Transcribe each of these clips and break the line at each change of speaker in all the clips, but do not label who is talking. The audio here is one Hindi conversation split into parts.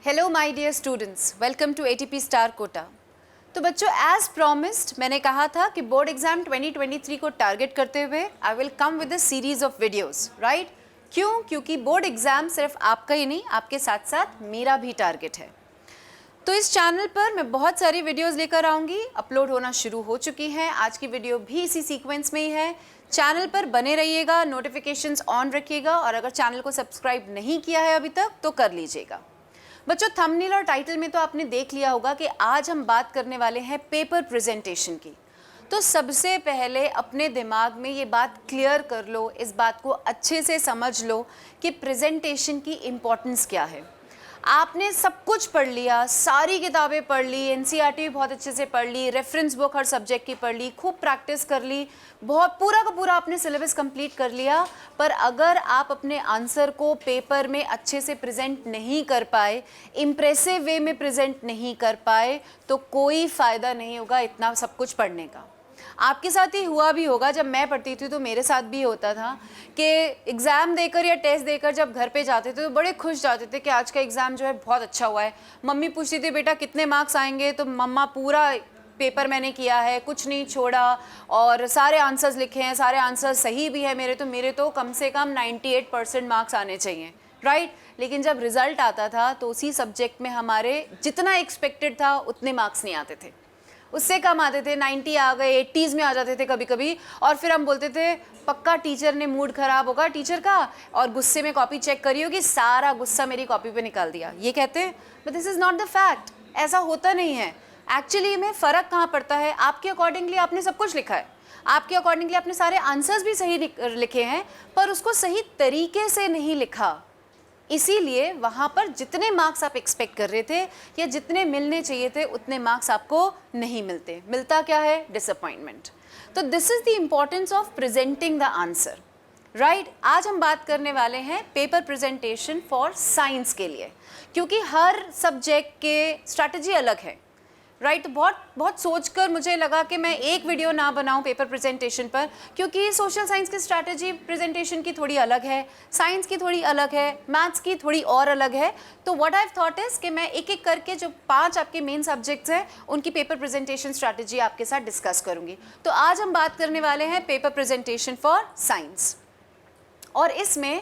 Hello my dear students, welcome to ATP star Kota. तो बच्चों, एज प्रॉमिस्ड मैंने कहा था कि बोर्ड एग्जाम 2023 को टारगेट करते हुए I will come with a series of videos, right? क्यों? क्योंकि बोर्ड एग्जाम सिर्फ आपका ही नहीं, आपके साथ साथ मेरा भी टारगेट है। तो इस चैनल पर मैं बहुत सारी वीडियोस लेकर आऊँगी, अपलोड होना शुरू हो चुकी हैं। आज की वीडियो भी इसी सीक्वेंस में ही है। चैनल पर बने रहिएगा, नोटिफिकेशंस ऑन रखिएगा और अगर चैनल को सब्सक्राइब नहीं किया है अभी तक तो कर लीजिएगा। बच्चों, थंबनेल और टाइटल में तो आपने देख लिया होगा कि आज हम बात करने वाले हैं पेपर प्रेजेंटेशन की। तो सबसे पहले अपने दिमाग में ये बात क्लियर कर लो, इस बात को अच्छे से समझ लो कि प्रेजेंटेशन की इम्पोर्टेंस क्या है। आपने सब कुछ पढ़ लिया, सारी किताबें पढ़ ली, एनसीईआरटी भी बहुत अच्छे से पढ़ ली, रेफरेंस बुक हर सब्जेक्ट की पढ़ ली, खूब प्रैक्टिस कर ली, बहुत पूरा का पूरा आपने सिलेबस कंप्लीट कर लिया, पर अगर आप अपने आंसर को पेपर में अच्छे से प्रेजेंट नहीं कर पाए, इम्प्रेसिव वे में प्रेजेंट नहीं कर पाए, तो कोई फ़ायदा नहीं होगा इतना सब कुछ पढ़ने का। आपके साथ ही हुआ भी होगा, जब मैं पढ़ती थी तो मेरे साथ भी होता था कि एग्ज़ाम देकर या टेस्ट देकर जब घर पे जाते थे तो बड़े खुश जाते थे कि आज का एग्ज़ाम जो है बहुत अच्छा हुआ है। मम्मी पूछती थी बेटा कितने मार्क्स आएंगे, तो मम्मा पूरा पेपर मैंने किया है, कुछ नहीं छोड़ा और सारे आंसर्स लिखे हैं, सारे आंसर सही भी है मेरे तो कम से कम 98% मार्क्स आने चाहिए, राइट? लेकिन जब रिज़ल्ट आता था तो उसी सब्जेक्ट में हमारे जितना एक्सपेक्टेड था उतने मार्क्स नहीं आते थे, उससे कम आते थे, 90 आ गए, 80s में आ जाते थे कभी कभी। और फिर हम बोलते थे पक्का टीचर ने मूड ख़राब होगा टीचर का और गुस्से में कॉपी चेक करी होगी, सारा गुस्सा मेरी कॉपी पे निकाल दिया, ये कहते हैं। But this is not the fact, ऐसा होता नहीं है। एक्चुअली में फ़र्क कहाँ पड़ता है, आपके अकॉर्डिंगली आपने सब कुछ लिखा है, आपके अकॉर्डिंगली आपने सारे आंसर्स भी सही लिखे हैं, पर उसको सही तरीके से नहीं लिखा, इसीलिए वहाँ पर जितने मार्क्स आप एक्सपेक्ट कर रहे थे या जितने मिलने चाहिए थे उतने मार्क्स आपको नहीं मिलते। मिलता क्या है? डिसअपॉइंटमेंट। तो this is the importance of presenting the answer, right? आज हम बात करने वाले हैं पेपर प्रेजेंटेशन फॉर साइंस के लिए, क्योंकि हर सब्जेक्ट के स्ट्रैटेजी अलग है, राइट? बहुत सोचकर मुझे लगा कि मैं एक वीडियो ना बनाऊं पेपर प्रेजेंटेशन पर, क्योंकि सोशल साइंस की स्ट्रैटेजी प्रेजेंटेशन की थोड़ी अलग है, साइंस की थोड़ी अलग है, मैथ्स की थोड़ी और अलग है। तो व्हाट आई थॉट इज़ कि मैं एक एक करके जो 5 आपके मेन सब्जेक्ट्स हैं उनकी पेपर प्रेजेंटेशन स्ट्रैटेजी आपके साथ डिस्कस करूँगी। तो आज हम बात करने वाले हैं पेपर प्रेजेंटेशन फॉर साइंस, और इसमें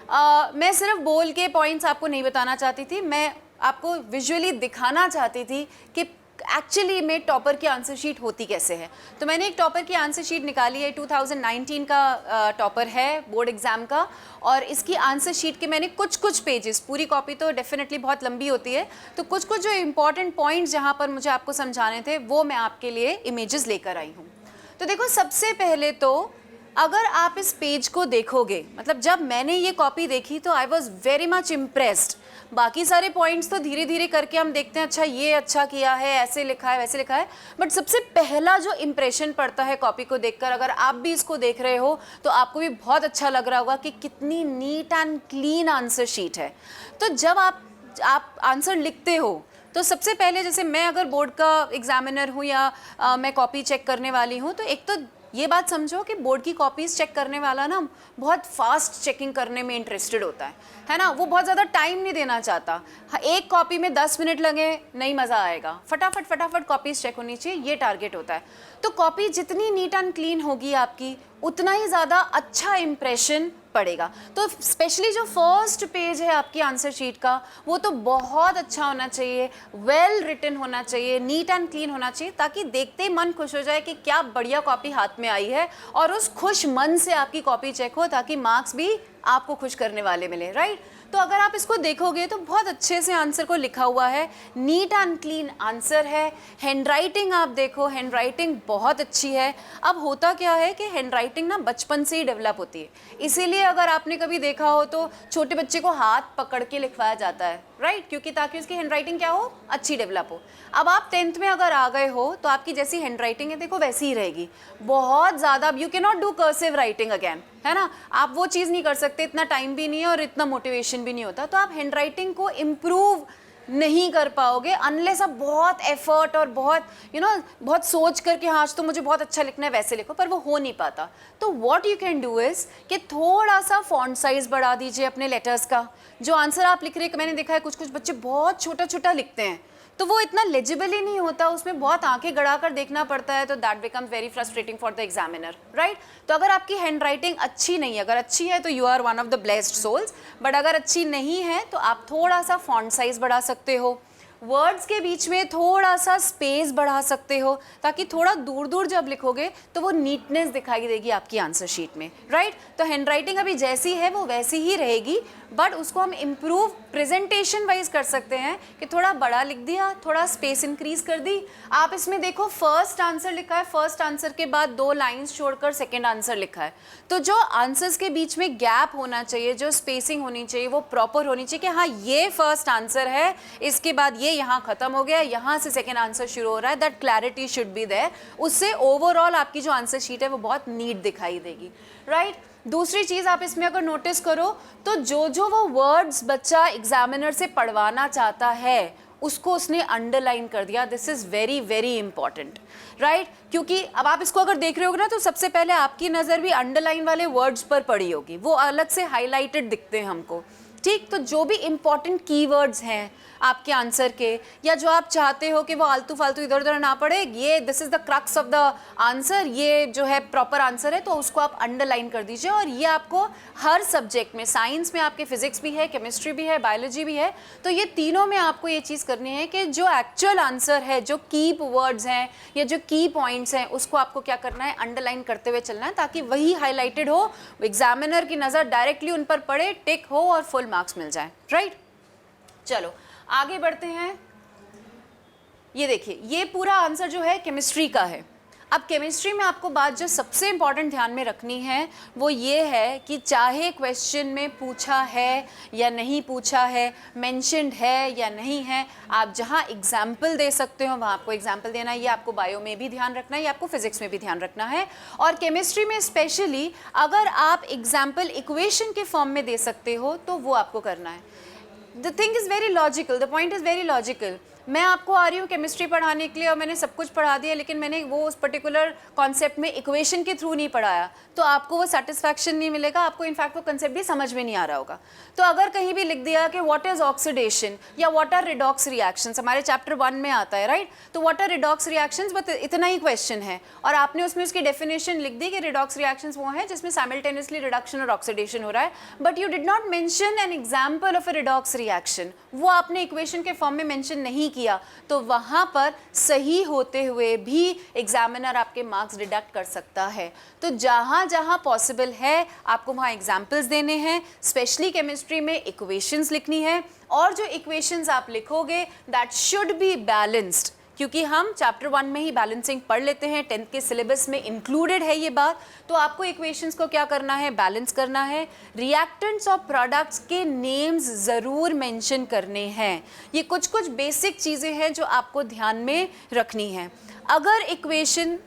मैं सिर्फ बोल के पॉइंट्स आपको नहीं बताना चाहती थी, मैं आपको विजुअली दिखाना चाहती थी कि एक्चुअली में टॉपर की आंसर शीट होती कैसे है। तो मैंने एक टॉपर की आंसर शीट निकाली है, 2019 का टॉपर है बोर्ड एग्ज़ाम का, और इसकी आंसर शीट के मैंने कुछ पेजेस, पूरी कॉपी तो डेफिनेटली बहुत लंबी होती है, तो कुछ जो इंपॉर्टेंट पॉइंट्स जहाँ पर मुझे आपको समझाने थे वो मैं आपके लिए इमेजेस लेकर आई हूँ। तो देखो, सबसे पहले तो अगर आप इस पेज को देखोगे, मतलब जब मैंने ये कॉपी देखी तो I was very much impressed. बाकी सारे पॉइंट्स तो धीरे धीरे करके हम देखते हैं, अच्छा ये अच्छा किया है, ऐसे लिखा है, वैसे लिखा है, बट सबसे पहला जो इम्प्रेशन पड़ता है कॉपी को देखकर, अगर आप भी इसको देख रहे हो तो आपको भी बहुत अच्छा लग रहा होगा कि कितनी neat and clean answer sheet है। तो जब आप आंसर लिखते हो तो सबसे पहले, जैसे मैं अगर बोर्ड का एग्जामिनर हूँ या मैं कॉपी चेक करने वाली हूँ, तो एक तो ये बात समझो कि बोर्ड की कॉपीज़ चेक करने वाला ना बहुत फास्ट चेकिंग करने में इंटरेस्टेड होता है ना? वो बहुत ज़्यादा टाइम नहीं देना चाहता। एक कॉपी में 10 मिनट लगे नहीं मज़ा आएगा, फटाफट कॉपीज़ चेक होनी चाहिए, ये टारगेट होता है। तो कॉपी जितनी नीट एंड क्लीन होगी आपकी, उतना ही ज़्यादा अच्छा इम्प्रेशन पड़ेगा। तो स्पेशली जो फर्स्ट पेज है आपकी आंसर शीट का, वो तो बहुत अच्छा होना चाहिए, वेल रिटन होना चाहिए, नीट एंड क्लीन होना चाहिए, ताकि देखते ही मन खुश हो जाए कि क्या बढ़िया कॉपी हाथ में आई है, और उस खुश मन से आपकी कॉपी चेक हो ताकि मार्क्स भी आपको खुश करने वाले मिले, राइट? तो अगर आप इसको देखोगे तो बहुत अच्छे से आंसर को लिखा हुआ है, नीट एंड क्लीन आंसर है। हैंडराइटिंग आप देखो, हैंडराइटिंग बहुत अच्छी है। अब होता क्या है कि हैंडराइटिंग ना बचपन से ही डेवलप होती है, इसीलिए अगर आपने कभी देखा हो तो छोटे बच्चे को हाथ पकड़ के लिखवाया जाता है, राइट? क्योंकि ताकि उसकी हैंडराइटिंग क्या हो, अच्छी डेवलप हो। अब आप 10th में अगर आ गए हो तो आपकी जैसी हैंडराइटिंग है देखो वैसी ही रहेगी, बहुत ज़्यादा। अब you can not do cursive writing again, है ना? आप वो चीज़ नहीं कर सकते, इतना टाइम भी नहीं है और इतना मोटिवेशन भी नहीं होता। तो आप हैंडराइटिंग को इम्प्रूव नहीं कर पाओगे अनलेस आप बहुत एफर्ट और बहुत बहुत सोच करके हाँ आज तो मुझे बहुत अच्छा लिखना है वैसे लिखो, पर वो हो नहीं पाता। तो what you can do is कि थोड़ा सा फॉन्ट साइज बढ़ा दीजिए अपने लेटर्स का। जो आंसर आप लिख रहे हैं, मैंने देखा है कुछ कुछ बच्चे बहुत छोटा छोटा लिखते हैं तो वो इतना लेजिबल ही नहीं होता, उसमें बहुत आंखें गड़ा कर देखना पड़ता है, तो that becomes very frustrating for the examiner, right. तो अगर आपकी हैंड राइटिंग अच्छी नहीं है, अगर अच्छी है तो you are one of the blessed souls, but अगर अच्छी नहीं है तो आप थोड़ा सा फॉन्ट साइज बढ़ा सकते हो, वर्ड्स के बीच में थोड़ा सा स्पेस बढ़ा सकते हो, ताकि थोड़ा दूर दूर जब लिखोगे तो वो नीटनेस दिखाई देगी आपकी आंसर शीट में, राइट। तो हैंड राइटिंग अभी जैसी है वो वैसी ही रहेगी, बट उसको हम इम्प्रूव प्रेजेंटेशन वाइज कर सकते हैं कि थोड़ा बड़ा लिख दिया, थोड़ा स्पेस इंक्रीज कर दी। आप इसमें देखो फर्स्ट आंसर लिखा है, फर्स्ट आंसर के बाद 2 लाइन्स छोड़कर सेकेंड आंसर लिखा है, तो जो आंसर्स के बीच में गैप होना चाहिए, जो स्पेसिंग होनी चाहिए वो प्रॉपर होनी चाहिए कि हाँ ये फर्स्ट आंसर है, इसके बाद ये यहाँ खत्म हो गया, यहाँ से सेकेंड आंसर शुरू हो रहा है, that clarity should be there. उससे ओवरऑल आपकी जो आंसर शीट है वो बहुत नीट दिखाई देगी, राइट। दूसरी चीज़ आप इसमें अगर नोटिस करो तो जो वो वर्ड्स बच्चा एग्जामिनर से पढ़वाना चाहता है उसको उसने अंडरलाइन कर दिया। This is very very important, right, क्योंकि अब आप इसको अगर देख रहे होगे ना तो सबसे पहले आपकी नज़र भी अंडरलाइन वाले वर्ड्स पर पड़ी होगी, वो अलग से हाईलाइटेड दिखते हैं हमको, ठीक। तो जो भी इंपॉर्टेंट कीवर्ड्स हैं आपके आंसर के, या जो आप चाहते हो कि वो आलतू फालतू इधर उधर ना पड़े, ये this is the crux of the answer, ये जो है प्रॉपर आंसर है, तो उसको आप अंडरलाइन कर दीजिए। और ये आपको हर सब्जेक्ट में, साइंस में आपके फिजिक्स भी है, केमिस्ट्री भी है, बायोलॉजी भी है, तो ये तीनों में आपको ये चीज़ करनी है कि जो एक्चुअल आंसर है, जो की वर्ड्स हैं या जो की पॉइंट्स हैं, उसको आपको क्या करना है, अंडरलाइन करते हुए चलना है, ताकि वही हाईलाइटेड हो, एग्जामिनर की नज़र डायरेक्टली उन पर पड़े, टिक हो और फुल मार्क्स मिल जाए, राइट। चलो आगे बढ़ते हैं। ये देखिए, ये पूरा आंसर जो है केमिस्ट्री का है। अब केमिस्ट्री में आपको बात जो सबसे इंपॉर्टेंट ध्यान में रखनी है वो ये है कि चाहे क्वेश्चन में पूछा है या नहीं पूछा है, मेंशन्ड है या नहीं है, आप जहाँ एग्जाम्पल दे सकते हो वहाँ आपको एग्जाम्पल देना है। ये आपको बायो में भी ध्यान रखना है, ये आपको फिजिक्स में भी ध्यान रखना है, और केमिस्ट्री में स्पेशली अगर आप एग्जाम्पल इक्वेशन के फॉर्म में दे सकते हो तो वो आपको करना है। The thing is very logical, the point is very logical. मैं आपको आ रही हूँ केमिस्ट्री पढ़ाने के लिए और मैंने सब कुछ पढ़ा दिया, लेकिन मैंने वो उस पर्टिकुलर कॉन्सेप्ट में इक्वेशन के थ्रू नहीं पढ़ाया, तो आपको वो सेटिस्फैक्शन नहीं मिलेगा, आपको इनफैक्ट वो कंसेप्ट भी समझ में नहीं आ रहा होगा। तो अगर कहीं भी लिख दिया कि व्हाट इज ऑक्सीडेशन या व्हाट आर रिडॉक्स रिएक्शंस, हमारे चैप्टर 1 में आता है, राइट, तो व्हाट आर रिडॉक्स रिएक्शंस, बस इतना ही क्वेश्चन है, और आपने उसमें उसकी डेफिनेशन लिख दी कि रिडॉक्स रिएक्शंस वो हैं जिसमें साइमल्टेनियसली रिडक्शन और ऑक्सीडेशन हो रहा है, but you did not mention an example of a redox reaction, वो आपने इक्वेशन के फॉर्म में मेंशन नहीं किया, तो वहाँ पर सही होते हुए भी एग्जामिनर आपके मार्क्स डिडक्ट कर सकता है। तो जहाँ जहाँ पॉसिबल है आपको वहाँ एग्जाम्पल्स देने हैं, स्पेशली केमिस्ट्री में इक्वेशंस लिखनी है, और जो इक्वेशंस आप लिखोगे दैट शुड बी बैलेंस्ड, क्योंकि हम चैप्टर 1 में ही बैलेंसिंग पढ़ लेते हैं, 10th के सिलेबस में इंक्लूडेड है ये बात, तो आपको इक्वेशंस को क्या करना है, बैलेंस करना है। रिएक्टेंट्स और प्रोडक्ट्स के नेम्स ज़रूर मेंशन करने हैं। ये कुछ कुछ बेसिक चीज़ें हैं जो आपको ध्यान में रखनी है। अगर इक्वेशन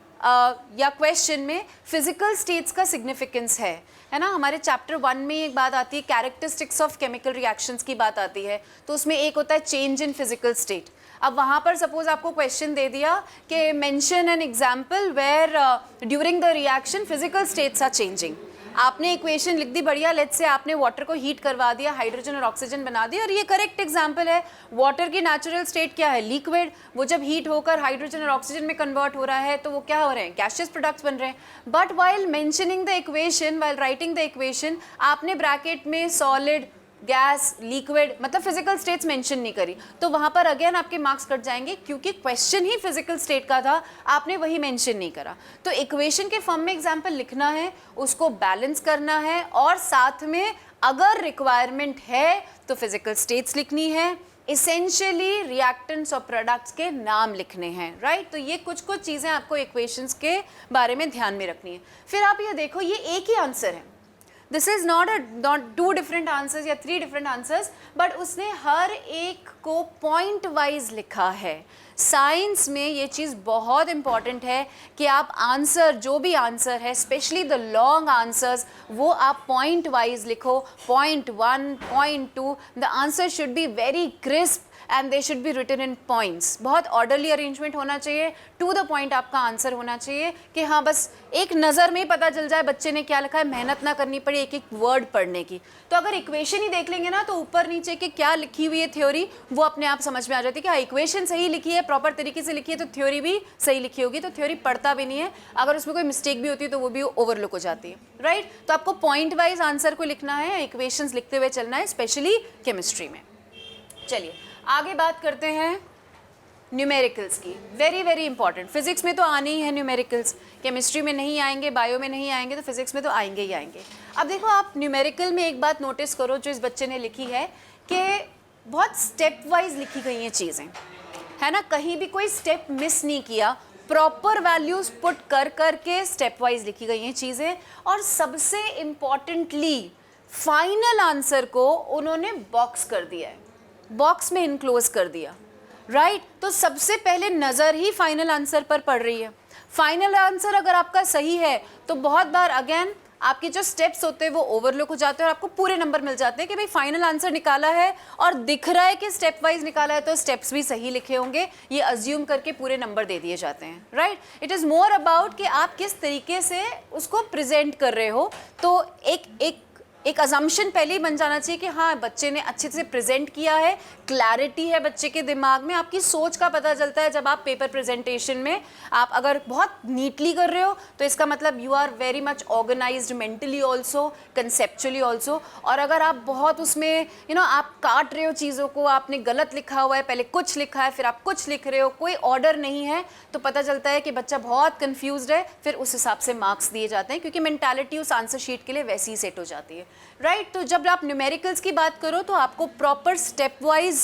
या क्वेश्चन में फिजिकल स्टेट्स का सिग्निफिकेंस है ना, हमारे चैप्टर 1 में एक बात आती है, कैरेक्टरिस्टिक्स ऑफ केमिकल रिएक्शंस की बात आती है, तो उसमें एक होता है चेंज इन फिजिकल स्टेट। अब वहाँ पर सपोज आपको क्वेश्चन दे दिया कि mention an example where during the reaction physical states are changing, आपने इक्वेशन लिख दी बढ़िया, लेट्स से आपने वाटर को हीट करवा दिया, हाइड्रोजन और ऑक्सीजन बना दिया, और ये करेक्ट एग्जाम्पल है। वाटर की नेचुरल स्टेट क्या है, लिक्विड, वो जब हीट होकर हाइड्रोजन और ऑक्सीजन में कन्वर्ट हो रहा है तो वो क्या हो रहे हैं, गैसियस प्रोडक्ट्स बन रहे हैं। But while mentioning the equation, while writing the equation, आपने ब्रैकेट में सॉलिड, गैस, लिक्विड, मतलब फिजिकल स्टेट्स मेंशन नहीं करी, तो वहाँ पर अगेन आपके मार्क्स कट जाएंगे, क्योंकि क्वेश्चन ही फिजिकल स्टेट का था, आपने वही मेंशन नहीं करा। तो इक्वेशन के फॉर्म में एग्जाम्पल लिखना है, उसको बैलेंस करना है, और साथ में अगर रिक्वायरमेंट है तो फिजिकल स्टेट्स लिखनी है, इसेंशियली रिएक्टेंट्स और प्रोडक्ट्स के नाम लिखने हैं, राइट। तो ये कुछ कुछ चीज़ें आपको इक्वेशंस के बारे में ध्यान में रखनी है। फिर आप ये देखो, ये एक ही आंसर है, this is not 2 different answers या 3 डिफरेंट आंसर्स, बट उसने हर एक को पॉइंट वाइज लिखा है। साइंस में ये चीज़ बहुत इंपॉर्टेंट है कि आप आंसर, जो भी आंसर है, स्पेशली द लॉन्ग आंसर्स, वो आप पॉइंट वाइज लिखो, point 1, point 2, the answer should be very crisp and they should be written in points. बहुत ऑर्डरली अरेंजमेंट होना चाहिए, टू द पॉइंट आपका आंसर होना चाहिए कि हाँ बस एक नज़र में ही पता चल जाए बच्चे ने क्या लिखा है, मेहनत ना करनी पड़े एक एक वर्ड पढ़ने की। तो अगर इक्वेशन ही देख लेंगे ना तो ऊपर नीचे की क्या लिखी हुई है थ्योरी वो अपने आप समझ में आ जाती है कि हाँ इक्वेशन सही लिखी है, प्रॉपर तरीके से लिखी है, तो थ्योरी भी सही लिखी होगी, तो थ्योरी पढ़ता भी नहीं है, अगर उसमें कोई मिस्टेक भी होती है तो वो भी ओवरलुक हो जाती है, राइट। तो आपको पॉइंट वाइज आंसर को लिखना है, इक्वेशंस लिखते हुए चलना है, स्पेशली केमिस्ट्री में। चलिए आगे बात करते हैं न्यूमेरिकल्स की, वेरी वेरी इंपॉर्टेंट। फिजिक्स में तो आने ही है न्यूमेरिकल्स, केमिस्ट्री में नहीं आएंगे, बायो में नहीं आएंगे, तो फिजिक्स में तो आएंगे ही आएंगे। अब देखो आप न्यूमेरिकल में एक बात नोटिस करो जो इस बच्चे ने लिखी है कि बहुत स्टेप वाइज लिखी गई हैं चीज़ें, है ना, कहीं भी कोई स्टेप मिस नहीं किया, प्रॉपर वैल्यूज पुट कर करके स्टेप वाइज लिखी गई हैं चीज़ें। और सबसे इम्पॉर्टेंटली फाइनल आंसर को उन्होंने बॉक्स कर दिया है, बॉक्स में इनक्लोज कर दिया, राइट। तो सबसे पहले नज़र ही फाइनल आंसर पर पड़ रही है। फाइनल आंसर अगर आपका सही है तो बहुत बार अगेन आपके जो स्टेप्स होते हैं वो ओवरलुक हो जाते हैं और आपको पूरे नंबर मिल जाते हैं कि भाई फाइनल आंसर निकाला है और दिख रहा है कि स्टेप वाइज निकाला है तो स्टेप्स भी सही लिखे होंगे, ये अज्यूम करके पूरे नंबर दे दिए जाते हैं, right. It is more about कि आप किस तरीके से उसको प्रेजेंट कर रहे हो। तो एक अजम्पशन पहले ही बन जाना चाहिए कि हाँ बच्चे ने अच्छे से प्रेजेंट किया है, क्लैरिटी है बच्चे के दिमाग में, आपकी सोच का पता चलता है जब आप पेपर प्रेजेंटेशन में आप अगर बहुत नीटली कर रहे हो तो इसका मतलब you are very much organised mentally also, conceptually also. और अगर आप बहुत उसमें आप काट रहे हो चीज़ों को, आपने गलत लिखा हुआ है, पहले कुछ लिखा है फिर आप कुछ लिख रहे हो, कोई ऑर्डर नहीं है, तो पता चलता है कि बच्चा बहुत कन्फ्यूज्ड है, फिर उस हिसाब से मार्क्स दिए जाते हैं क्योंकि मेंटालिटी उस आंसर शीट के लिए वैसी ही सेट हो जाती है, राइट। तो जब आप न्यूमेरिकल्स की बात करो तो आपको प्रॉपर स्टेप वाइज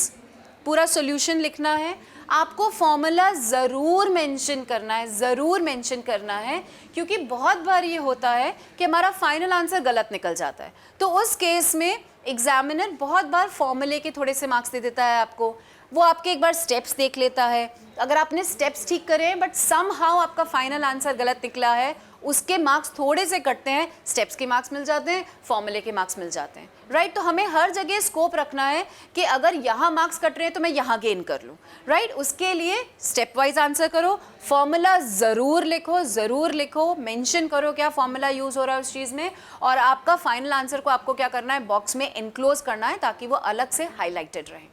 पूरा सॉल्यूशन लिखना है, आपको फॉर्मूला ज़रूर मेंशन करना है, ज़रूर मेंशन करना है, क्योंकि बहुत बार ये होता है कि हमारा फाइनल आंसर गलत निकल जाता है। तो उस केस में एग्जामिनर बहुत बार फॉर्मूले के थोड़े से मार्क्स दे देता है आपको, वो आपके एक बार स्टेप्स देख लेता है, अगर आपने स्टेप्स ठीक करे हैं बट समहाउ आपका फाइनल आंसर गलत निकला है, उसके मार्क्स थोड़े से कटते हैं, स्टेप्स के मार्क्स मिल जाते हैं, फॉर्मूले के मार्क्स मिल जाते हैं, राइट। तो हमें हर जगह स्कोप रखना है कि अगर यहाँ मार्क्स कट रहे हैं तो मैं यहाँ गेन कर लूँ, राइट। उसके लिए स्टेप वाइज आंसर करो, फॉर्मूला ज़रूर लिखो, ज़रूर लिखो, मेंशन करो क्या फॉर्मूला यूज़ हो रहा है उस चीज़ में, और आपका फाइनल आंसर को आपको क्या करना है, बॉक्स में इनक्लोज करना है ताकि वो अलग से हाईलाइटेड रहे।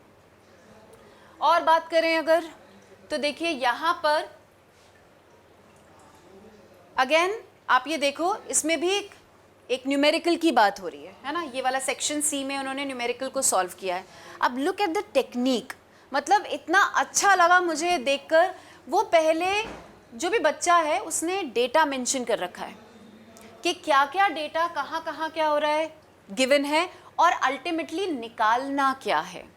और बात करें अगर तो देखिए यहाँ पर अगेन आप ये देखो, इसमें भी एक न्यूमेरिकल की बात हो रही है ना, ये वाला सेक्शन सी में उन्होंने न्यूमेरिकल को सॉल्व किया है। अब लुक एट द टेक्निक, मतलब इतना अच्छा लगा मुझे देखकर। वो पहले जो भी बच्चा है उसने डेटा मेंशन कर रखा है कि क्या क्या डेटा कहाँ कहाँ क्या हो रहा है गिवन है और अल्टीमेटली निकालना क्या है।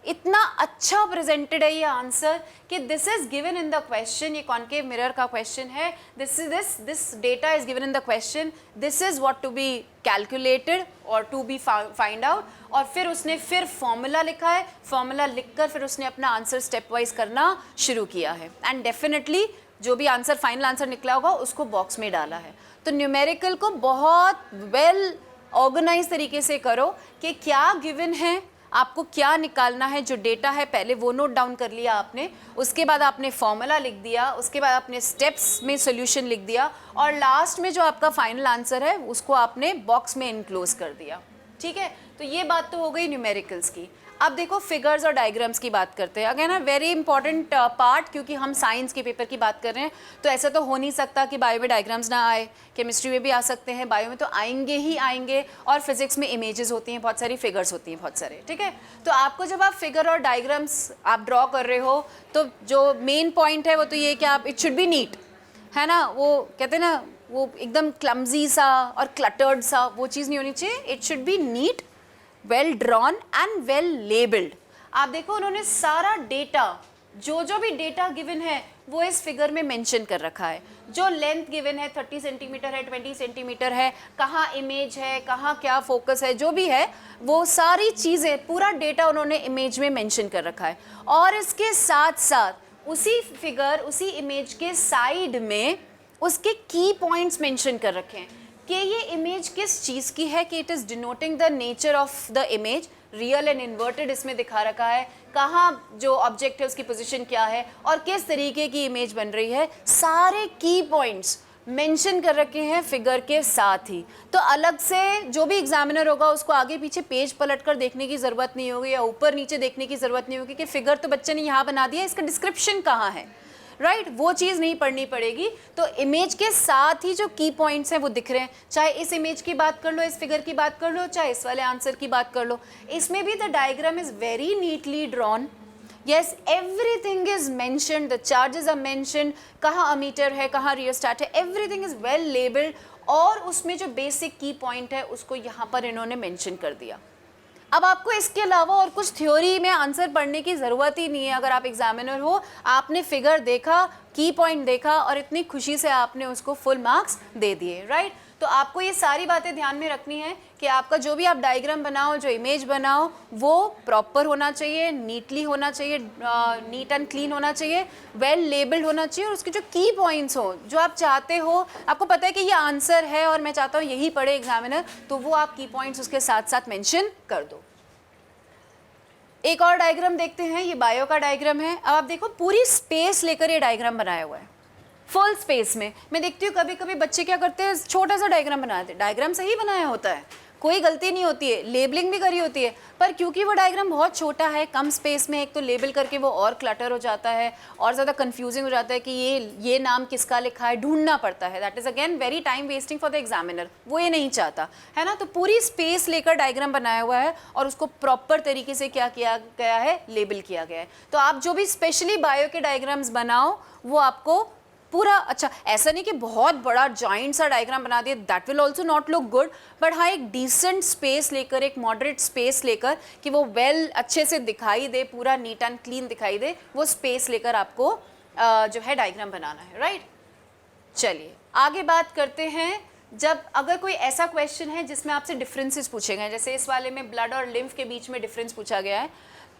इतना अच्छा प्रेजेंटेड है ये आंसर कि this is given in the question, ये कॉन्केव मिरर का क्वेश्चन है, this data is given in the question, this is what to be calculated और टू बी फाइंड आउट। और फिर उसने फिर फॉर्मूला लिखा है, फॉर्मूला लिखकर फिर उसने अपना आंसर स्टेप वाइज करना शुरू किया है एंड डेफिनेटली जो भी आंसर फाइनल आंसर निकला होगा उसको बॉक्स में डाला है। तो न्यूमेरिकल को बहुत वेल ऑर्गेनाइज तरीके से करो कि क्या गिवन है, आपको क्या निकालना है, जो डेटा है पहले वो नोट डाउन कर लिया आपने, उसके बाद आपने फॉर्मूला लिख दिया, उसके बाद आपने स्टेप्स में सॉल्यूशन लिख दिया और लास्ट में जो आपका फाइनल आंसर है उसको आपने बॉक्स में इनक्लोज कर दिया, ठीक है। तो ये बात तो हो गई न्यूमेरिकल्स की। अब देखो फिगर्स और डायग्राम्स की बात करते हैं। अगेन वेरी इंपॉर्टेंट पार्ट, क्योंकि हम साइंस के पेपर की बात कर रहे हैं तो ऐसा तो हो नहीं सकता कि बायो में डायग्राम्स ना आए, केमिस्ट्री में भी आ सकते हैं, बायो में तो आएंगे ही आएंगे, और फिजिक्स में इमेजेस होती हैं, बहुत सारी फिगर्स होती हैं, बहुत सारे, ठीक है। तो आपको जब आप फिगर और डायग्राम्स आप ड्रॉ कर रहे हो तो जो मेन पॉइंट है वो तो ये कि आप इट शुड बी नीट, है ना, वो कहते हैं ना वो एकदम क्लमजी सा और क्लटर्ड सा वो चीज़ नहीं होनी चाहिए, it should be neat, well drawn and well labelled. आप देखो उन्होंने सारा डेटा, जो भी डेटा गिवन है वो इस फिगर में मेंशन कर रखा है। जो लेंथ गिवन है 30 सेंटीमीटर है, 20 सेंटीमीटर है, कहाँ इमेज है, कहाँ क्या फोकस है, जो भी है वो सारी चीज़ें, पूरा डेटा उन्होंने इमेज में मेंशन कर रखा है। और इसके साथ साथ उसी फिगर, उसी इमेज के साइड में उसके की पॉइंट्स मेंशन कर रखे हैं कि ये इमेज किस चीज़ की है, कि it is denoting the nature of the image, real and inverted इसमें दिखा रखा है, कहाँ जो ऑब्जेक्ट है उसकी पोजीशन क्या है और किस तरीके की इमेज बन रही है, सारे की पॉइंट्स मेंशन कर रखे हैं फिगर के साथ ही। तो अलग से जो भी एग्जामिनर होगा उसको आगे पीछे पेज पलट कर देखने की ज़रूरत नहीं होगी या ऊपर नीचे देखने की ज़रूरत नहीं होगी कि फिगर तो बच्चे ने यहाँ बना दिया, इसका डिस्क्रिप्शन कहाँ है, राइट वो चीज़ नहीं पढ़नी पड़ेगी। तो इमेज के साथ ही जो की पॉइंट्स हैं वो दिख रहे हैं, चाहे इस इमेज की बात कर लो, इस फिगर की बात कर लो, चाहे इस वाले आंसर की बात कर लो। इसमें भी the diagram is very neatly drawn, yes everything is mentioned, the charges are mentioned, कहाँ अमीटर है, कहाँ रियोस्टैट है, everything is well labeled, और उसमें जो बेसिक की पॉइंट है उसको यहाँ पर इन्होंने मेंशन कर दिया। अब आपको इसके अलावा और कुछ थ्योरी में आंसर पढ़ने की ज़रूरत ही नहीं है। अगर आप एग्जामिनर हो, आपने फिगर देखा, की पॉइंट देखा और इतनी खुशी से आपने उसको फुल मार्क्स दे दिए, राइट। तो आपको ये सारी बातें ध्यान में रखनी है कि आपका जो भी आप डायग्राम बनाओ, जो इमेज बनाओ, वो प्रॉपर होना चाहिए, नीटली होना चाहिए, नीट एंड क्लीन होना चाहिए, वेल लेबल्ड होना चाहिए, और उसके जो की पॉइंट्स हो जो आप चाहते हो, आपको पता है कि ये आंसर है और मैं चाहता हूँ यही पढ़े एग्जामिनर, तो वो आप की पॉइंट्स उसके साथ साथ मेंशन कर दो। एक और डायग्राम देखते हैं, ये बायो का डायग्राम है। अब आप देखो पूरी स्पेस लेकर ये डायग्राम बनाया हुआ है, फुल स्पेस में। मैं देखती हूँ कभी कभी बच्चे क्या करते हैं, छोटा सा डायग्राम बनाते हैं, डायग्राम सही बनाया होता है, कोई गलती नहीं होती है, लेबलिंग भी करी होती है, पर क्योंकि वो डायग्राम बहुत छोटा है, कम स्पेस में, एक तो लेबल करके वो और क्लटर हो जाता है और ज़्यादा कंफ्यूजिंग हो जाता है कि ये नाम किसका लिखा है, ढूंढना पड़ता है। That is again very time wasting for the examiner, वो ये नहीं चाहता है ना। तो पूरी स्पेस लेकर डायग्राम बनाया हुआ है और उसको प्रॉपर तरीके से क्या किया गया है, लेबल किया गया है। तो आप जो भी स्पेशली बायो के डायग्राम्स बनाओ वो आपको पूरा, अच्छा ऐसा नहीं कि बहुत बड़ा जॉइंट सा डायग्राम बना दिया, that will also not look good, but हाँ एक डिसेंट स्पेस लेकर, एक मॉडरेट स्पेस लेकर कि वो वेल अच्छे से दिखाई दे, पूरा नीट एंड क्लीन दिखाई दे, वो स्पेस लेकर आपको जो है डायग्राम बनाना है, राइट। चलिए आगे बात करते हैं। जब अगर कोई ऐसा क्वेश्चन है जिसमें आपसे डिफरेंसेस पूछे गए, जैसे इस वाले में ब्लड और लिम्फ के बीच में डिफरेंस पूछा गया है,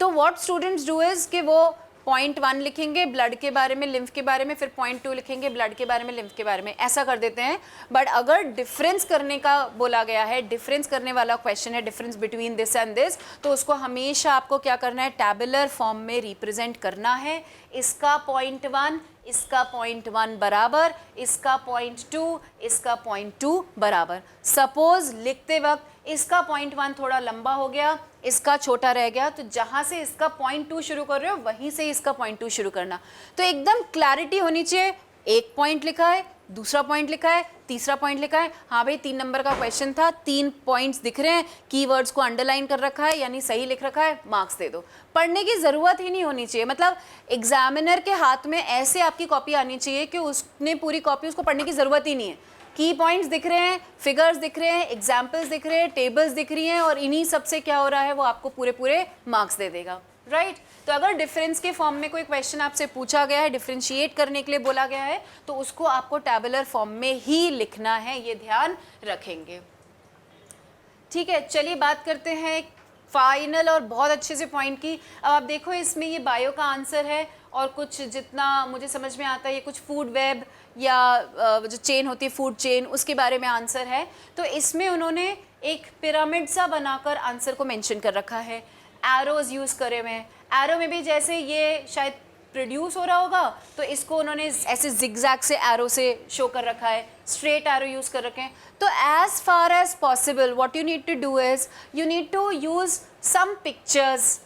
तो व्हाट स्टूडेंट्स डू इज कि वो पॉइंट 1 लिखेंगे ब्लड के बारे में, लिम्फ के बारे में, फिर पॉइंट 2 लिखेंगे ब्लड के बारे में, लिम्फ के बारे में, ऐसा कर देते हैं। बट अगर डिफरेंस करने का बोला गया है, डिफरेंस करने वाला क्वेश्चन है, difference between this and this, तो उसको हमेशा आपको क्या करना है, टैबुलर फॉर्म में रिप्रेजेंट करना है। इसका पॉइंट 1, इसका पॉइंट 1 बराबर, इसका पॉइंट 2, इसका पॉइंट 2 बराबर। सपोज लिखते वक्त इसका पॉइंट 1 थोड़ा लंबा हो गया, इसका छोटा रह गया, तो जहाँ से इसका पॉइंट 2 शुरू कर रहे हो वहीं से इसका पॉइंट 2 शुरू करना। तो एकदम क्लैरिटी होनी चाहिए, एक पॉइंट लिखा है, दूसरा पॉइंट लिखा है, तीसरा पॉइंट लिखा है, हाँ भाई 3 नंबर का क्वेश्चन था, 3 पॉइंट्स दिख रहे हैं, कीवर्ड्स को अंडरलाइन कर रखा है यानी सही लिख रखा है, मार्क्स दे दो। पढ़ने की ज़रूरत ही नहीं होनी चाहिए, मतलब एग्जामिनर के हाथ में ऐसे आपकी कॉपी आनी चाहिए कि उसने पूरी कॉपी, उसको पढ़ने की ज़रूरत ही नहीं है। की पॉइंट्स दिख रहे हैं, फिगर्स दिख रहे हैं, एग्जाम्पल्स दिख रहे हैं, टेबल्स दिख रही हैं, और इन्हीं सब से क्या हो रहा है, वो आपको पूरे पूरे मार्क्स दे देगा, राइट। तो अगर डिफरेंस के फॉर्म में कोई क्वेश्चन आपसे पूछा गया है, डिफरेंशिएट करने के लिए बोला गया है, तो उसको आपको टैबुलर फॉर्म में ही लिखना है, ये ध्यान रखेंगे। ठीक है, चलिए बात करते हैं फाइनल और बहुत अच्छे से पॉइंट की। अब आप देखो इसमें ये बायो का आंसर है और कुछ जितना मुझे समझ में आता है ये कुछ फूड वेब या जो चेन होती है फूड चेन, उसके बारे में आंसर है। तो इसमें उन्होंने एक पिरामिड सा बनाकर आंसर को मेंशन कर रखा है, एरोज यूज़ करे हुए हैं। एरो में भी जैसे ये शायद प्रोड्यूस हो रहा होगा तो इसको उन्होंने ऐसे जिगजैग से एरो से शो कर रखा है, स्ट्रेट एरो यूज़ कर रखे हैं। तो as far as possible what you need to do is you need to use some pictures,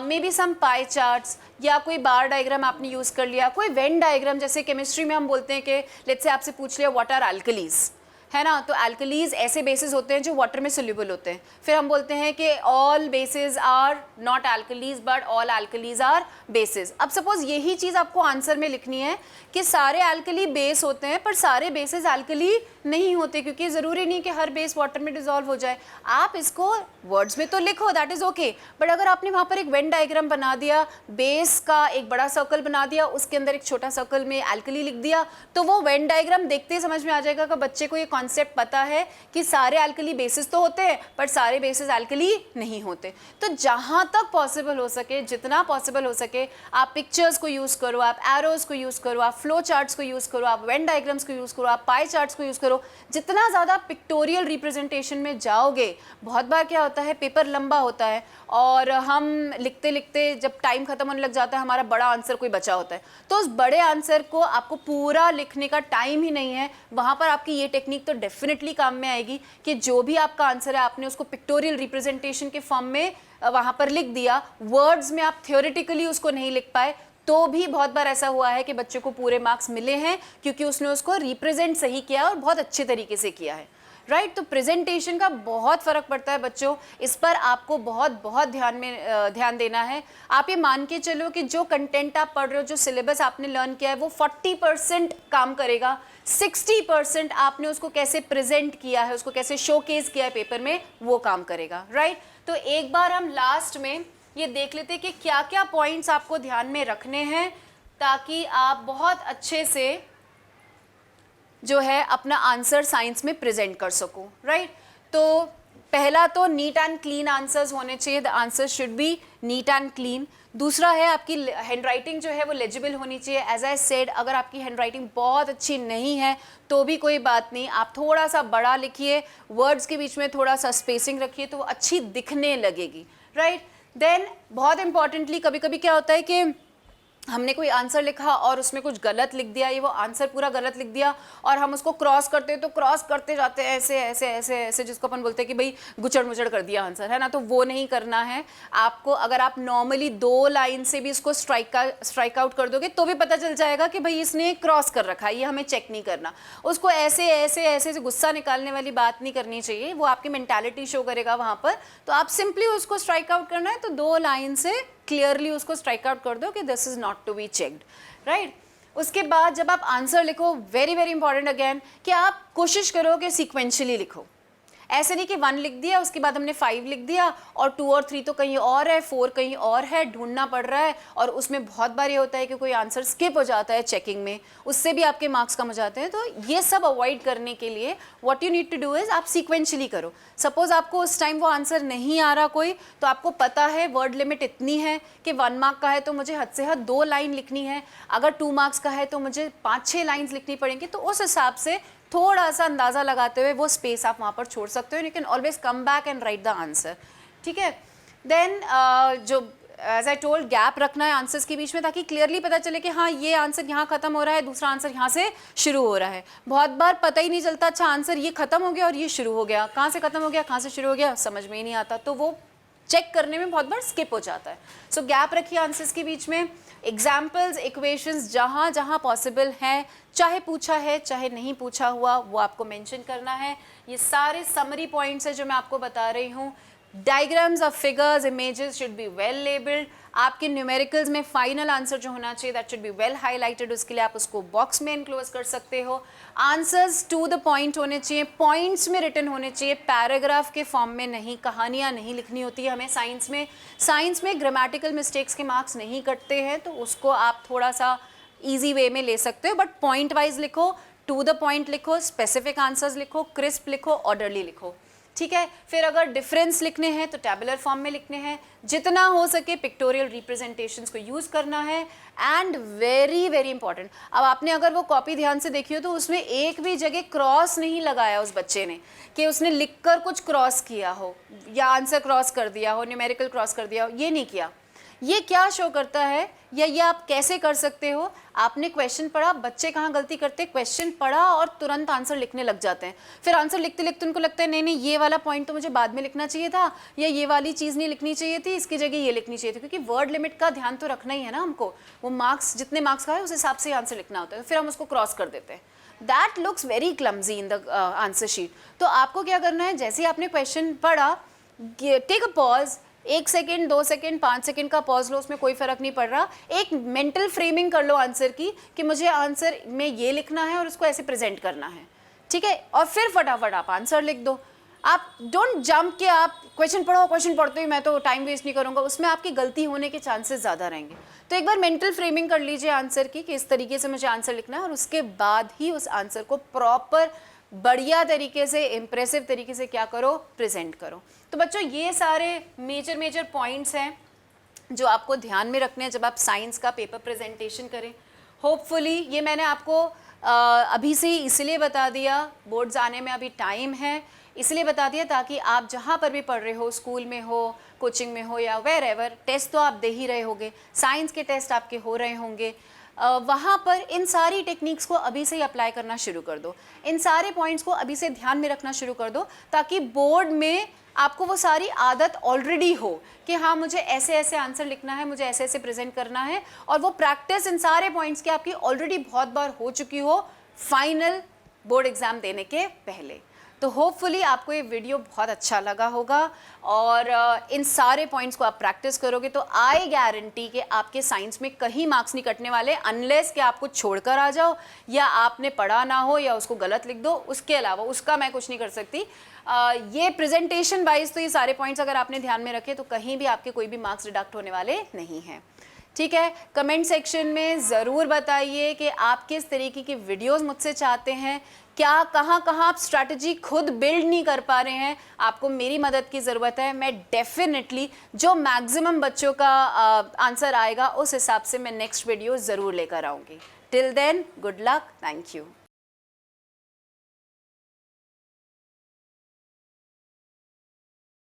maybe some pie charts, या कोई बार डायग्राम आपने यूज़ कर लिया, कोई वेन डायग्राम, जैसे केमिस्ट्री में हम बोलते हैं कि लेट्स से आपसे पूछ लिया व्हाट आर अल्कलीज, है ना। तो अल्कलीज ऐसे बेसिस होते हैं जो वाटर में सोल्यूबल होते हैं। फिर हम बोलते हैं कि all bases are not alkalis but all alkalis are bases. अब सपोज यही चीज़ आपको आंसर में लिखनी है कि सारे अल्कली बेस होते हैं पर सारे बेसिस अल्कली नहीं होते, क्योंकि ज़रूरी नहीं कि हर बेस वाटर में डिजॉल्व हो जाए। आप इसको वर्ड्स में तो लिखो, दैट इज़ ओके, बट अगर आपने वहाँ पर एक वेन डायग्राम बना दिया, बेस का एक बड़ा सर्कल बना दिया, उसके अंदर एक छोटा सर्कल में अल्कली लिख दिया, तो वो वेन डायग्राम देखते ही समझ में आ जाएगा कि बच्चे को ये कॉन्सेप्ट पता है कि सारे अल्कली बेसिस तो होते हैं पर सारे बेसिस अल्कली नहीं होते। तो जहाँ तक पॉसिबल हो सके, जितना पॉसिबल हो सके, आप पिक्चर्स को यूज़ करो, आप एरोज को यूज़ करो, आप फ्लो चार्ट्स को यूज़ करो, आप वेन डायग्राम्स को यूज़ करो, आप पाई चार्ट्स को यूज़ करो। जितना ज़्यादा पिक्टोरियल रिप्रेजेंटेशन में जाओगे, बहुत बार क्या होता है पेपर लंबा होता है और हम लिखते लिखते जब टाइम खत्म होने लग जाता है हमारा बड़ा आंसर कोई बचा होता है, तो उस बड़े आंसर को आपको पूरा लिखने का टाइम ही नहीं है। वहाँ पर आपकी ये टेक्निक तो डेफिनेटली काम में आएगी कि जो भी आपका आंसर है आपने उसको पिक्टोरियल रिप्रेजेंटेशन के फॉर्म में वहाँ पर लिख दिया। वर्ड्स में आप थियोरेटिकली उसको नहीं लिख पाए तो भी बहुत बार ऐसा हुआ है कि बच्चों को पूरे मार्क्स मिले हैं क्योंकि उसने उसको रिप्रेजेंट सही किया और बहुत अच्छे तरीके से किया है, राइट। तो प्रेजेंटेशन का बहुत फ़र्क पड़ता है बच्चों, इस पर आपको बहुत ध्यान देना है। आप ये मान के चलो कि जो कंटेंट आप पढ़ रहे हो, जो सिलेबस आपने लर्न किया है वो 40% काम करेगा, 60% आपने उसको कैसे प्रेजेंट किया है, उसको कैसे शोकेस किया है पेपर में, वो काम करेगा, राइट। तो एक बार हम लास्ट में ये देख लेते हैं कि क्या क्या पॉइंट्स आपको ध्यान में रखने हैं ताकि आप बहुत अच्छे से जो है अपना आंसर साइंस में प्रेजेंट कर सको, राइट। तो पहला तो नीट एंड क्लीन आंसर्स होने चाहिए, the answer should be neat and clean. दूसरा है आपकी हैंडराइटिंग जो है वो लेजिबल होनी चाहिए। एज आई सेड, अगर आपकी हैंडराइटिंग बहुत अच्छी नहीं है तो भी कोई बात नहीं, आप थोड़ा सा बड़ा लिखिए, वर्ड्स के बीच में थोड़ा सा स्पेसिंग रखिए तो वो अच्छी दिखने लगेगी, राइट। देन बहुत इंपॉर्टेंटली कभी कभी क्या होता है कि हमने कोई आंसर लिखा और उसमें कुछ गलत लिख दिया, ये वो आंसर पूरा गलत लिख दिया और हम उसको क्रॉस करते हैं तो क्रॉस करते जाते हैं ऐसे ऐसे ऐसे ऐसे, जिसको अपन बोलते हैं कि भाई गुचड़ मुचड़ कर दिया आंसर, है ना। तो वो नहीं करना है आपको। अगर आप नॉर्मली 2 लाइन से भी इसको स्ट्राइक आउट कर दोगे तो भी पता चल जाएगा कि भाई इसने क्रॉस कर रखा है, ये हमें चेक नहीं करना। उसको ऐसे ऐसे ऐसे गुस्सा निकालने वाली बात नहीं करनी चाहिए, वो आपकी मेंटालिटी शो करेगा वहाँ पर। तो आप सिंपली उसको स्ट्राइक आउट करना है तो 2 लाइन से क्लियरली उसको स्ट्राइक आउट कर दो कि this is not to be checked, right. उसके बाद जब आप आंसर लिखो, वेरी वेरी इंपॉर्टेंट अगेन, कि आप कोशिश करो कि सीक्वेंशियली लिखो। ऐसे नहीं कि 1 लिख दिया उसके बाद हमने 5 लिख दिया और 2 और 3 तो कहीं और है, 4 कहीं और है, ढूंढना पड़ रहा है। और उसमें बहुत बार ये होता है कि कोई आंसर स्किप हो जाता है चेकिंग में, उससे भी आपके मार्क्स कम हो जाते हैं। तो ये सब अवॉइड करने के लिए what you need to do is आप सीक्वेंशली करो। सपोज आपको उस टाइम वो आंसर नहीं आ रहा कोई, तो आपको पता है वर्ड लिमिट इतनी है कि 1 मार्क का है तो मुझे हद से हद 2 लाइन लिखनी है, अगर 2 मार्क्स का है तो मुझे 5-6 लाइन्स लिखनी पड़ेंगी। तो उस हिसाब से थोड़ा सा अंदाज़ा लगाते हुए वो स्पेस आप वहाँ पर छोड़ सकते हो। You can always come back and right the answer, ठीक है। देन जो एज आई टोल्ड, गैप रखना है आंसर्स के बीच में ताकि क्लियरली पता चले कि हाँ ये आंसर यहाँ खत्म हो रहा है, दूसरा आंसर यहाँ से शुरू हो रहा है। बहुत बार पता ही नहीं चलता, अच्छा आंसर ये खत्म हो गया और ये शुरू हो गया, कहाँ से खत्म हो गया कहाँ से शुरू हो गया समझ में ही नहीं आता, तो वो चेक करने में बहुत बार स्किप हो जाता है। सो गैप रखिए आंसर्स के बीच में। एग्जाम्पल्स, इक्वेशंस जहाँ जहाँ पॉसिबल हैं, चाहे पूछा है चाहे नहीं पूछा हुआ, वो आपको मेंशन करना है। ये सारे समरी पॉइंट्स है जो मैं आपको बता रही हूँ। Diagrams of figures, images should be well labelled. आपके न्यूमेरिकल्स में फाइनल आंसर जो होना चाहिए that should be well highlighted, उसके लिए आप उसको बॉक्स में इनक्लोज कर सकते हो। आंसर्स टू द पॉइंट होने चाहिए, पॉइंट्स में रिटन होने चाहिए, पैराग्राफ के फॉर्म में नहीं, कहानियाँ नहीं लिखनी होती है हमें साइंस में ग्रामेटिकल मिस्टेक्स के मार्क्स नहीं कटते हैं, तो उसको आप थोड़ा सा ईजी वे में ले सकते हो। बट पॉइंट वाइज लिखो, टू द पॉइंट लिखो, स्पेसिफिक आंसर्स लिखो, क्रिस्प लिखो, ऑर्डरली लिखो, ठीक है। फिर अगर डिफरेंस लिखने हैं तो टैबुलर फॉर्म में लिखने हैं, जितना हो सके पिक्टोरियल रिप्रेजेंटेशंस को यूज़ करना है। एंड वेरी वेरी इंपॉर्टेंट, अब आपने अगर वो कॉपी ध्यान से देखी हो तो उसमें एक भी जगह क्रॉस नहीं लगाया उस बच्चे ने कि उसने लिखकर कुछ क्रॉस किया हो या आंसर क्रॉस कर दिया हो, न्यूमेरिकल क्रॉस कर दिया हो, ये नहीं किया। ये क्या शो करता है या ये आप कैसे कर सकते हो? आपने क्वेश्चन पढ़ा, बच्चे कहाँ गलती करते हैं, क्वेश्चन पढ़ा और तुरंत आंसर लिखने लग जाते हैं। फिर आंसर लिखते लिखते उनको लगता है नहीं नहीं ये वाला पॉइंट तो मुझे बाद में लिखना चाहिए था, या ये वाली चीज़ नहीं लिखनी चाहिए थी, इसकी जगह ये लिखनी चाहिए थी। क्योंकि वर्ड लिमिट का ध्यान तो रखना ही है ना हमको, वो मार्क्स जितने मार्क्स का है उस हिसाब से आंसर लिखना होता है, फिर हम उसको क्रॉस कर देते हैं। That looks very clumsy in the answer sheet. तो आपको क्या करना है, जैसे ही आपने क्वेश्चन पढ़ा, take a pause, 1 second 2 second 5 second का पॉज लो, उसमें कोई फ़र्क नहीं पड़ रहा। एक मेंटल फ्रेमिंग कर लो आंसर की कि मुझे आंसर में ये लिखना है और उसको ऐसे प्रेजेंट करना है, ठीक है। और फिर फटाफट आप आंसर लिख दो। आप डोंट जंप के आप क्वेश्चन पढ़ो, क्वेश्चन पढ़ते ही मैं तो टाइम वेस्ट नहीं करूँगा, उसमें आपकी गलती होने के चांसेस ज़्यादा रहेंगे। तो एक बार मेंटल फ्रेमिंग कर लीजिए आंसर की कि इस तरीके से मुझे आंसर लिखना है, और उसके बाद ही उस आंसर को प्रॉपर बढ़िया तरीके से, इम्प्रेसिव तरीके से क्या करो, प्रेजेंट करो। तो बच्चों ये सारे मेजर पॉइंट्स हैं जो आपको ध्यान में रखने हैं जब आप साइंस का पेपर प्रेजेंटेशन करें। होपफुली ये मैंने आपको अभी से ही इसलिए बता दिया, बोर्ड्स आने में अभी टाइम है, इसलिए बता दिया ताकि आप जहाँ पर भी पढ़ रहे हो, स्कूल में हो, कोचिंग में हो या वेर एवर, टेस्ट तो आप दे ही रहे होंगे, साइंस के टेस्ट आपके हो रहे होंगे, वहाँ पर इन सारी टेक्निक्स को अभी से ही अप्लाई करना शुरू कर दो, इन सारे पॉइंट्स को अभी से ध्यान में रखना शुरू कर दो, ताकि बोर्ड में आपको वो सारी आदत ऑलरेडी हो कि हाँ मुझे ऐसे ऐसे आंसर लिखना है, मुझे ऐसे ऐसे प्रेजेंट करना है, और वो प्रैक्टिस इन सारे पॉइंट्स की आपकी ऑलरेडी बहुत बार हो चुकी हो फाइनल बोर्ड एग्जाम देने के पहले। तो होपफुली आपको ये वीडियो बहुत अच्छा लगा होगा और इन सारे पॉइंट्स को आप प्रैक्टिस करोगे तो आई गारंटी कि आपके साइंस में कहीं मार्क्स नहीं कटने वाले, अनलेस कि आपको छोड़कर आ जाओ या आपने पढ़ा ना हो या उसको गलत लिख दो, उसके अलावा उसका मैं कुछ नहीं कर सकती। ये प्रेजेंटेशन वाइज तो ये सारे पॉइंट्स अगर आपने ध्यान में रखे तो कहीं भी आपके कोई भी मार्क्स डिडक्ट होने वाले नहीं हैं। ठीक है, कमेंट सेक्शन में ज़रूर बताइए कि आप किस तरीके की वीडियोस मुझसे चाहते हैं, क्या कहाँ आप स्ट्रैटेजी खुद बिल्ड नहीं कर पा रहे हैं, आपको मेरी मदद की ज़रूरत है। मैं डेफिनेटली जो मैक्सिमम बच्चों का आंसर आएगा उस हिसाब से मैं नेक्स्ट वीडियो ज़रूर लेकर आऊँगी। Till then good luck, thank you.